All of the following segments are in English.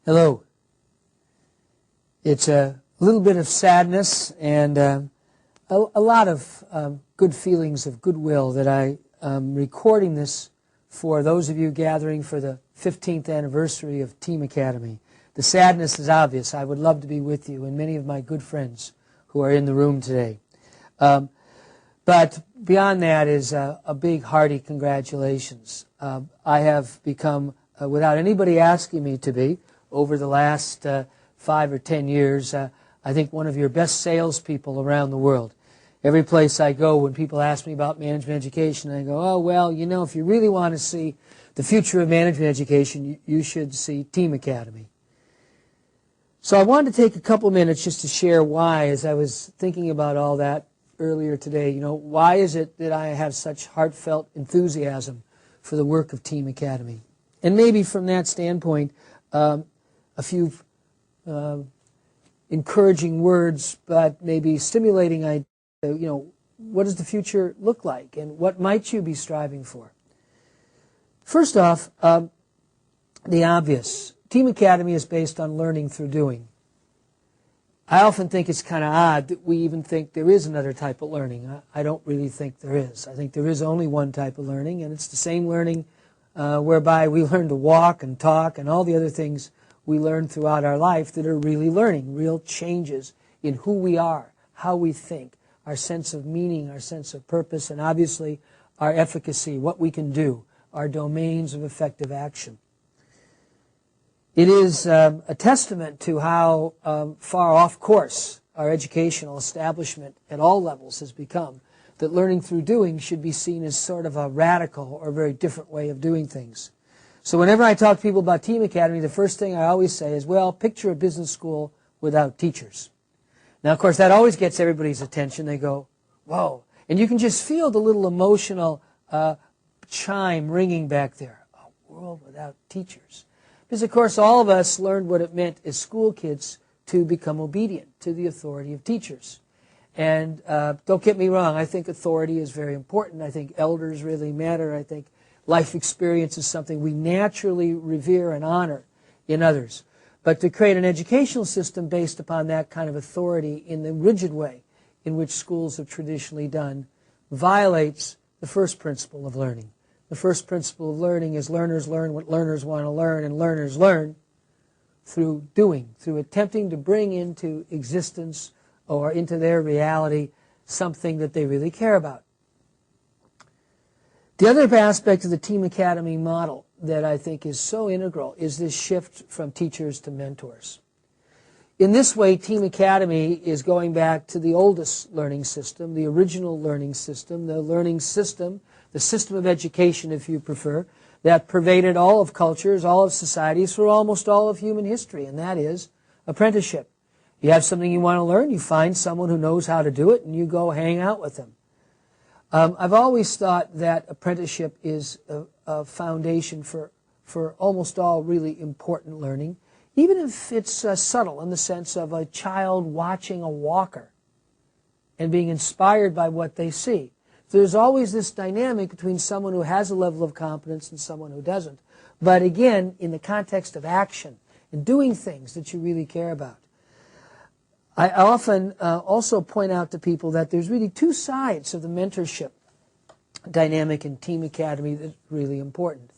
Hello. It's a little bit of sadness and a lot of good feelings of goodwill that I am recording this for those of you gathering for the 15th anniversary of Tiimiakatemi. The sadness is obvious. I would love to be with you and many of my good friends who are in the room today. But beyond that is a big hearty congratulations. I have become, without anybody asking me to be, over the last 5 or 10 years, I think one of your best salespeople around the world. Every place I go, when people ask me about management education, I go, oh, well, you know, if you really want to see the future of management education, you should see Tiimiakatemi. So I wanted to take a couple minutes just to share why, as I was thinking about all that earlier today, you know, why is it that I have such heartfelt enthusiasm for the work of Tiimiakatemi? And maybe from that standpoint, a few encouraging words, but maybe stimulating ideas. You know, what does the future look like, and what might you be striving for? First off, the obvious. Tiimiakatemi is based on learning through doing. I often think it's kind of odd that we even think there is another type of learning. I don't really think there is. I think there is only one type of learning, and it's the same learning whereby we learn to walk and talk and all the other things we learn throughout our life that are really learning, real changes in who we are, how we think, our sense of meaning, our sense of purpose, and obviously our efficacy, what we can do, our domains of effective action. It is a testament to how far off course our educational establishment at all levels has become, that learning through doing should be seen as sort of a radical or very different way of doing things. So whenever I talk to people about Tiimiakatemi, the first thing I always say is, well, picture a business school without teachers. Now, of course, that always gets everybody's attention. They go, whoa. And you can just feel the little emotional chime ringing back there. A world without teachers. Because, of course, all of us learned what it meant as school kids to become obedient to the authority of teachers. And don't get me wrong, I think authority is very important. I think elders really matter. I think life experience is something we naturally revere and honor in others. But to create an educational system based upon that kind of authority in the rigid way in which schools have traditionally done violates the first principle of learning. The first principle of learning is learners learn what learners want to learn, and learners learn through doing, through attempting to bring into existence or into their reality something that they really care about. The other aspect of the Tiimiakatemi model that I think is so integral is this shift from teachers to mentors. In this way, Tiimiakatemi is going back to the oldest learning system, the original learning system, the system of education, if you prefer, that pervaded all of cultures, all of societies, through almost all of human history, and that is apprenticeship. You have something you want to learn, you find someone who knows how to do it, and you go hang out with them. I've always thought that apprenticeship is a foundation for almost all really important learning, even if it's subtle in the sense of a child watching a walker and being inspired by what they see. There's always this dynamic between someone who has a level of competence and someone who doesn't. But again, in the context of action and doing things that you really care about. I often also point out to people that there's really two sides of the mentorship dynamic in Tiimiakatemi that's really important.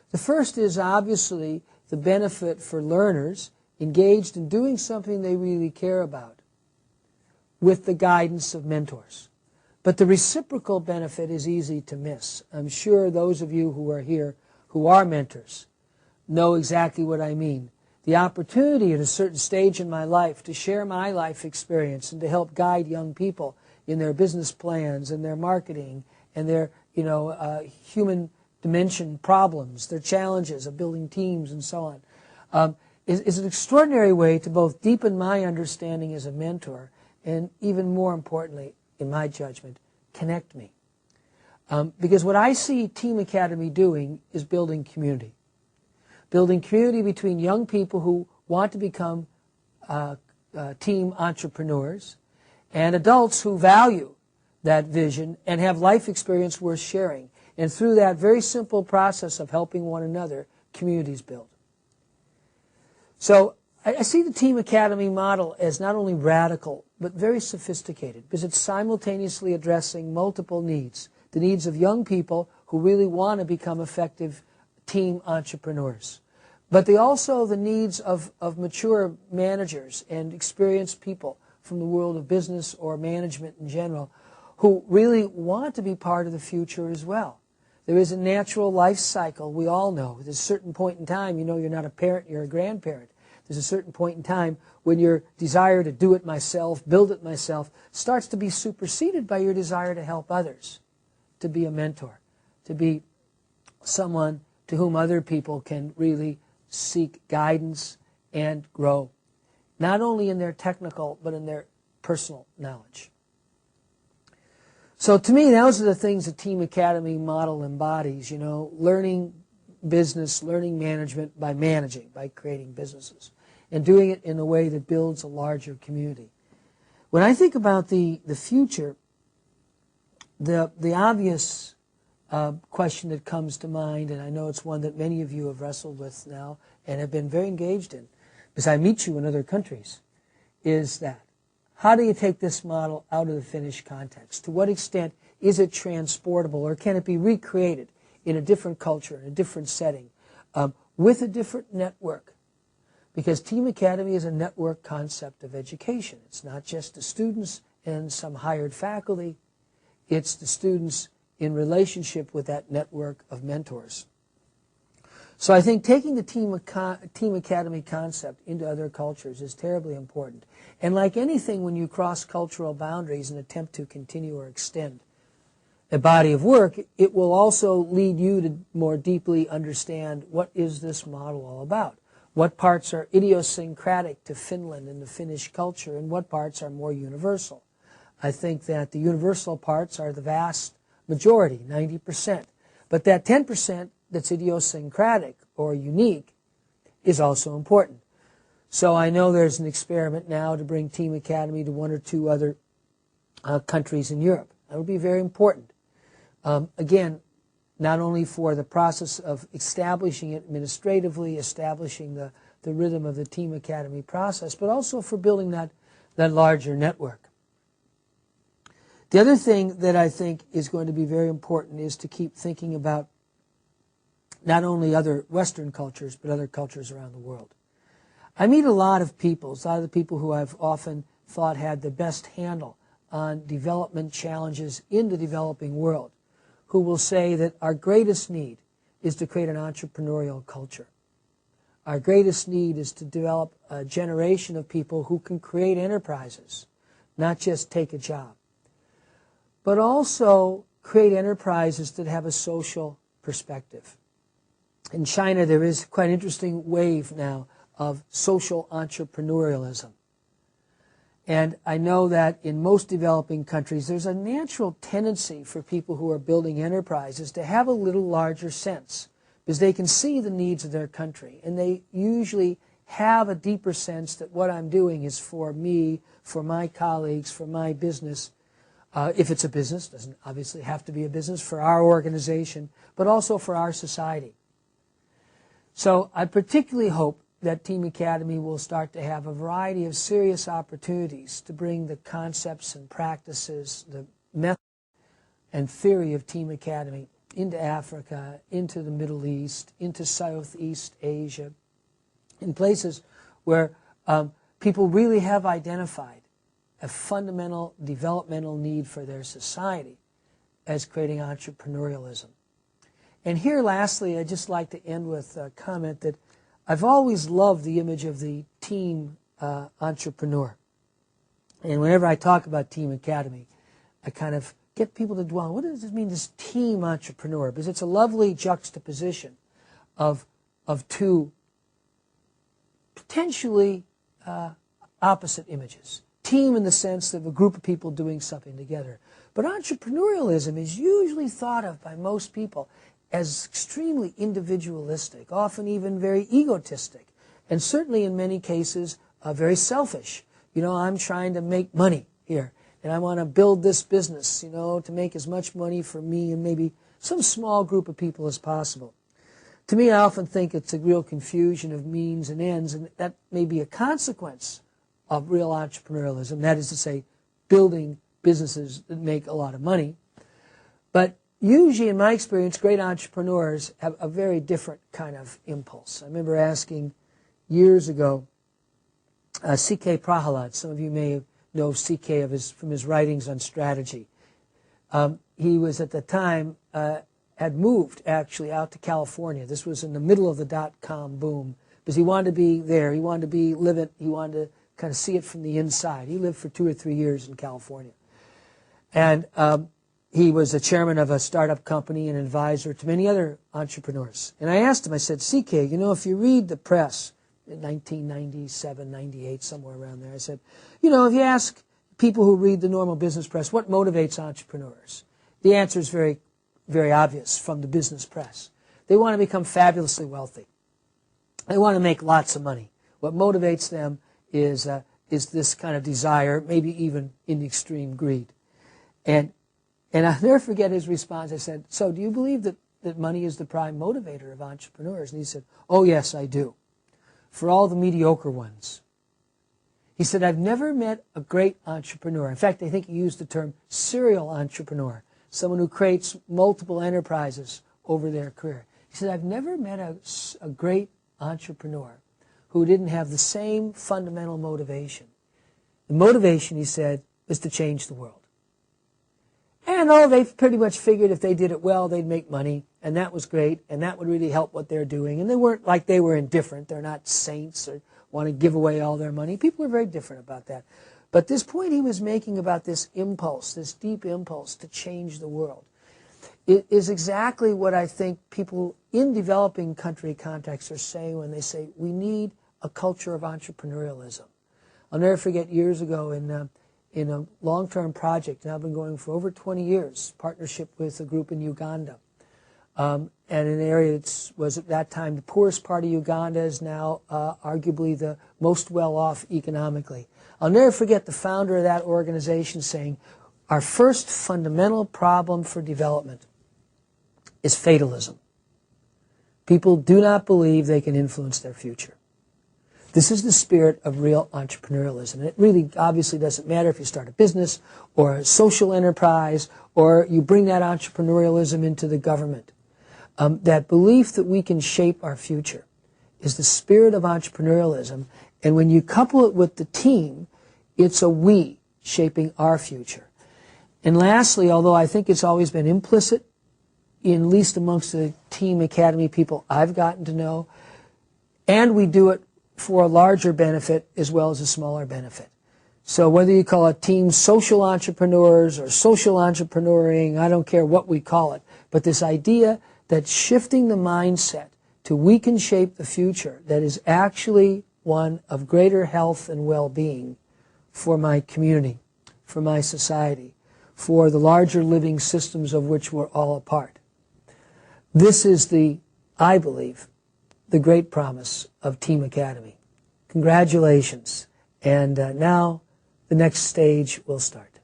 The first is obviously the benefit for learners engaged in doing something they really care about with the guidance of mentors. But the reciprocal benefit is easy to miss. I'm sure those of you who are here who are mentors know exactly what I mean. The opportunity at a certain stage in my life to share my life experience and to help guide young people in their business plans and their marketing and their human dimension problems, their challenges of building teams and so on, is an extraordinary way to both deepen my understanding as a mentor and, even more importantly, in my judgment, connect me. Because what I see Tiimiakatemi doing is building community. Building community between young people who want to become team entrepreneurs and adults who value that vision and have life experience worth sharing. And through that very simple process of helping one another, communities build. So I see the Team Academy model as not only radical, but very sophisticated, because it's simultaneously addressing multiple needs. The needs of young people who really want to become effective team entrepreneurs. But also the needs of mature managers and experienced people from the world of business or management in general who really want to be part of the future as well. There is a natural life cycle, we all know. There's a certain point in time, you know you're not a parent, you're a grandparent. There's a certain point in time when your desire to do it myself, build it myself, starts to be superseded by your desire to help others, to be a mentor, to be someone to whom other people can really seek guidance and grow, not only in their technical, but in their personal knowledge. So to me, those are the things the Team Academy model embodies, you know, learning business, learning management by managing, by creating businesses, and doing it in a way that builds a larger community. When I think about the future, the obvious question that comes to mind, and I know it's one that many of you have wrestled with now and have been very engaged in, because I meet you in other countries, is that how do you take this model out of the Finnish context? To what extent is it transportable, or can it be recreated in a different culture, in a different setting, with a different network? Because Team Academy is a network concept of education. It's not just the students and some hired faculty. It's the students in relationship with that network of mentors. So I think taking the Team Academy concept into other cultures is terribly important. And like anything, when you cross cultural boundaries and attempt to continue or extend a body of work, it will also lead you to more deeply understand what is this model all about. What parts are idiosyncratic to Finland and the Finnish culture, and what parts are more universal. I think that the universal parts are the vast majority, 90%. But that 10% that's idiosyncratic or unique is also important. So I know there's an experiment now to bring Team Academy to one or two other countries in Europe. That would be very important. Again, not only for the process of establishing it administratively, establishing the rhythm of the Team Academy process, but also for building that larger network. The other thing that I think is going to be very important is to keep thinking about not only other Western cultures, but other cultures around the world. I meet a lot of people, a lot of the people who I've often thought had the best handle on development challenges in the developing world, who will say that our greatest need is to create an entrepreneurial culture. Our greatest need is to develop a generation of people who can create enterprises, not just take a job, but also create enterprises that have a social perspective. In China, there is quite an interesting wave now of social entrepreneurialism. And I know that in most developing countries, there's a natural tendency for people who are building enterprises to have a little larger sense, because they can see the needs of their country. And they usually have a deeper sense that what I'm doing is for me, for my colleagues, for my business. If it's a business, doesn't obviously have to be a business, for our organization, but also for our society. So I particularly hope that Team Academy will start to have a variety of serious opportunities to bring the concepts and practices, the method and theory of Team Academy into Africa, into the Middle East, into Southeast Asia, in places where people really have identified a fundamental developmental need for their society as creating entrepreneurialism. And here, lastly, I'd just like to end with a comment that I've always loved the image of the team entrepreneur. And whenever I talk about Team Academy, I kind of get people to dwell on, what does it mean, this team entrepreneur? Because it's a lovely juxtaposition of two potentially opposite images. Team in the sense of a group of people doing something together. But entrepreneurialism is usually thought of by most people as extremely individualistic, often even very egotistic, and certainly in many cases very selfish. You know, I'm trying to make money here, and I want to build this business, you know, to make as much money for me and maybe some small group of people as possible. To me, I often think it's a real confusion of means and ends, and that may be a consequence of real entrepreneurialism, that is to say, building businesses that make a lot of money. But usually, in my experience, great entrepreneurs have a very different kind of impulse. I remember asking years ago, C.K. Prahalad, some of you may know C.K. from his writings on strategy. He was at the time, had moved actually out to California. This was in the middle of the dot-com boom, because he wanted to be there. He wanted to live it. He wanted to kind of see it from the inside. He lived for 2 or 3 years in California. And he was a chairman of a startup company and advisor to many other entrepreneurs. And I asked him, I said, CK, if you read the press in 1997, 98, somewhere around there, I said, if you ask people who read the normal business press, what motivates entrepreneurs? The answer is very, very obvious from the business press. They want to become fabulously wealthy. They want to make lots of money. What motivates them is this kind of desire, maybe even in extreme greed. And I'll never forget his response. I said, so do you believe that money is the prime motivator of entrepreneurs? And he said, oh, yes, I do. For all the mediocre ones. He said, I've never met a great entrepreneur. In fact, I think he used the term serial entrepreneur, someone who creates multiple enterprises over their career. He said, I've never met a great entrepreneur who didn't have the same fundamental motivation. The motivation, he said, was to change the world. And they pretty much figured if they did it well, they'd make money, and that was great, and that would really help what they're doing. And they weren't like they were indifferent. They're not saints or want to give away all their money. People are very different about that. But this point he was making about this impulse, this deep impulse to change the world, it is exactly what I think people in developing country contexts are saying when they say we need a culture of entrepreneurialism. I'll never forget years ago in a long-term project, now been going for over 20 years, partnership with a group in Uganda. And an area that was at that time the poorest part of Uganda is now arguably the most well-off economically. I'll never forget the founder of that organization saying, our first fundamental problem for development is fatalism. People do not believe they can influence their future. This is the spirit of real entrepreneurialism. And it really obviously doesn't matter if you start a business or a social enterprise or you bring that entrepreneurialism into the government. That belief that we can shape our future is the spirit of entrepreneurialism. And when you couple it with the team, it's a we shaping our future. And lastly, although I think it's always been implicit, at least amongst the Tiimiakatemi people I've gotten to know, and we do it for a larger benefit as well as a smaller benefit. So whether you call it team social entrepreneurs or social entrepreneuring, I don't care what we call it, but this idea that shifting the mindset to we can shape the future that is actually one of greater health and well-being for my community, for my society, for the larger living systems of which we're all a part. This is I believe, the great promise of Tiimiakatemi. Congratulations. And now the next stage will start.